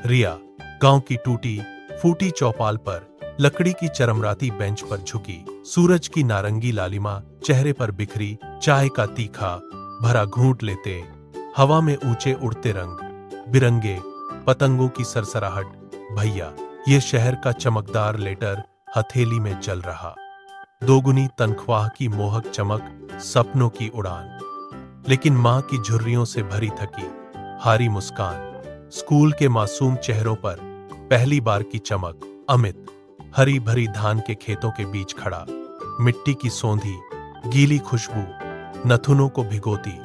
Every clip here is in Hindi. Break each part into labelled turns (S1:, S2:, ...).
S1: रिया गांव की टूटी फूटी चौपाल पर लकड़ी की चरमराती बेंच पर झुकी, सूरज की नारंगी लालिमा चेहरे पर बिखरी, चाय का तीखा भरा घूंट लेते हवा में ऊंचे उड़ते रंग बिरंगे पतंगों की सरसराहट। भैया, ये शहर का चमकदार लेटर हथेली में जल रहा, दोगुनी तनख्वाह की मोहक चमक, सपनों की उड़ान। लेकिन मां की झुर्रियों से भरी थकी हारी मुस्कान, स्कूल के मासूम चेहरों पर पहली बार की चमक। अमित हरी भरी धान के खेतों के बीच खड़ा, मिट्टी की सौंधी गीली खुशबू नथुनों को भिगोती,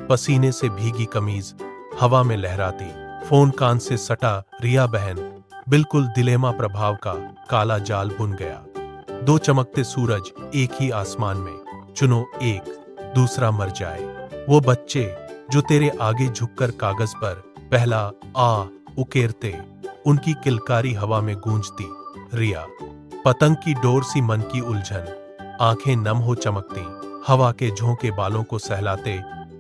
S1: पसीने से भीगी कमीज हवा में लहराती। फोन कान से सटा, रिया बहन बिल्कुल दिलेमा प्रभाव का काला जाल बुन गया। दो चमकते सूरज एक ही आसमान में, चुनो एक, दूसरा मर जाए। वो बच्चे जो तेरे आगे झुककर कागज पर पहला आ उकेरते, उनकी किलकारी हवा में गूंजती। रिया पतंग की डोर सी मन की उलझन, आंखें नम हो चमकती, हवा के झोंके बालों को सहलाते,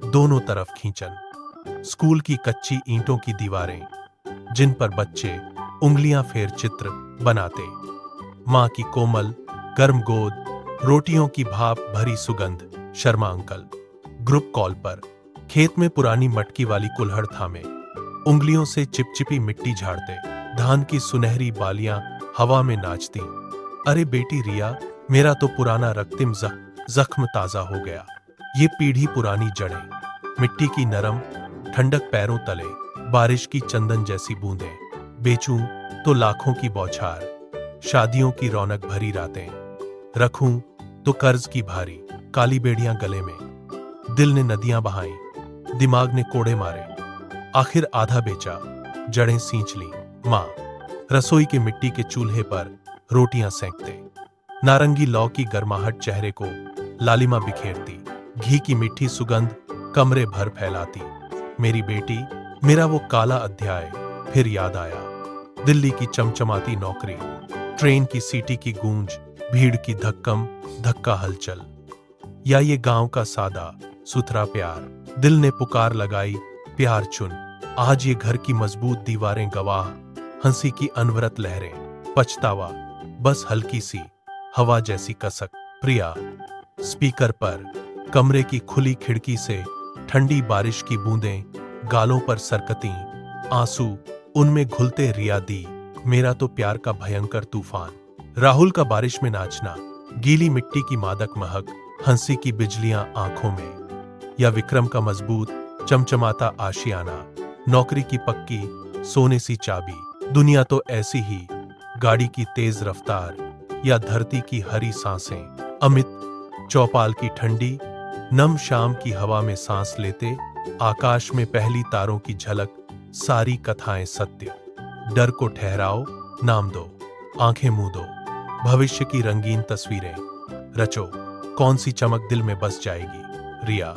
S1: दोनों तरफ खींचन। स्कूल की कच्ची ईंटों की दीवारें जिन पर बच्चे उंगलियां फेर चित्र बनाते, मां की कोमल गर्म गोद, रोटियों की भाप भरी सुगंध। शर्मा अंकल ग्रुप कॉल पर खेत में पुरानी मटकी वाली कुल्हड़ थामे, उंगलियों से चिपचिपी मिट्टी झाड़ते, धान की सुनहरी बालियां हवा में नाचती। अरे बेटी रिया, मेरा तो पुराना रक्तिम जख्म ताजा हो गया। ये पीढ़ी पुरानी जड़ें, मिट्टी की नरम ठंडक पैरों तले, बारिश की चंदन जैसी बूंदें, बेचूं तो लाखों की बौछार, शादियों की रौनक भरी रातें, रखूं तो कर्ज की भारी काली बेड़ियां गले में। दिल ने नदियां बहाई, दिमाग ने कोड़े मारे, आखिर आधा बेचा, जड़ें सींच ली। मां रसोई के मिट्टी के चूल्हे पर रोटियां सेंकते, नारंगी लौ की गर्माहट चेहरे को लालिमा बिखेरती, घी की मीठी सुगंध कमरे भर फैलाती। मेरी बेटी, मेरा वो काला अध्याय फिर याद आया। दिल्ली की चमचमाती नौकरी, ट्रेन की सीटी की गूंज, भीड़ की धक्कम धक्का हलचल, या ये गांव का सादा सुथरा प्यार। दिल ने पुकार लगाई, प्यार चुन। आज ये घर की मजबूत दीवारें गवाह, हंसी की अनवरत लहरें, पछतावा बस हल्की सी हवा जैसी कसक। प्रिया स्पीकर पर कमरे की खुली खिड़की से ठंडी बारिश की बूंदें गालों पर सरकती, आंसू उनमें घुलते। रिया दी मेरा तो प्यार का भयंकर तूफान, राहुल का बारिश में नाचना, गीली मिट्टी की मादक महक, हंसी की बिजलियां आंखों में, या विक्रम का मजबूत चमचमाता आशियाना, नौकरी की पक्की सोने सी चाबी। दुनिया तो ऐसी ही, गाड़ी की तेज रफ्तार या धरती की हरी सांसें। अमित चौपाल की ठंडी नम शाम की हवा में सांस लेते, आकाश में पहली तारों की झलक, सारी कथाएं सत्य। डर को ठहराओ, नाम दो, आंखें मूंद दो, भविष्य की रंगीन तस्वीरें रचो, कौन सी चमक दिल में बस जाएगी। रिया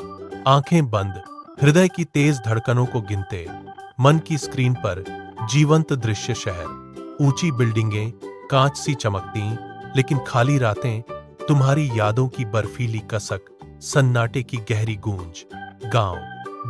S1: आंखें बंद, हृदय की तेज धड़कनों को गिनते, मन की स्क्रीन पर जीवंत दृश्य शहर, ऊंची बिल्डिंगें कांच सी चमकती, लेकिन खाली रातें, तुम्हारी यादों की बर्फीली कसक, सन्नाटे की गहरी गूंज। गांव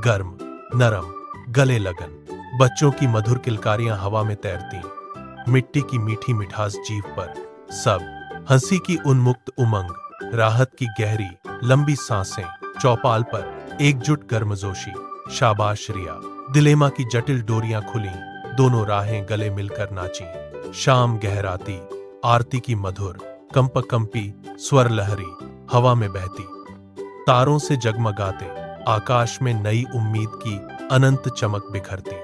S1: गर्म नरम गले लगन, बच्चों की मधुर किलकारियां हवा में तैरती, मिट्टी की मीठी मिठास जीभ पर, सब हंसी की उन्मुक्त उमंग, राहत की गहरी लंबी सांसें। चौपाल पर एकजुट गर्मजोशी, शाबाश रिया। दिलेमा की जटिल डोरियां खुली, दोनों राहें गले मिलकर नाची। शाम गहराती, आरती की मधुर कंपकंपी स्वर लहरी हवा में बहती, तारों से जगमगाते आकाश में नई उम्मीद की अनंत चमक बिखरती।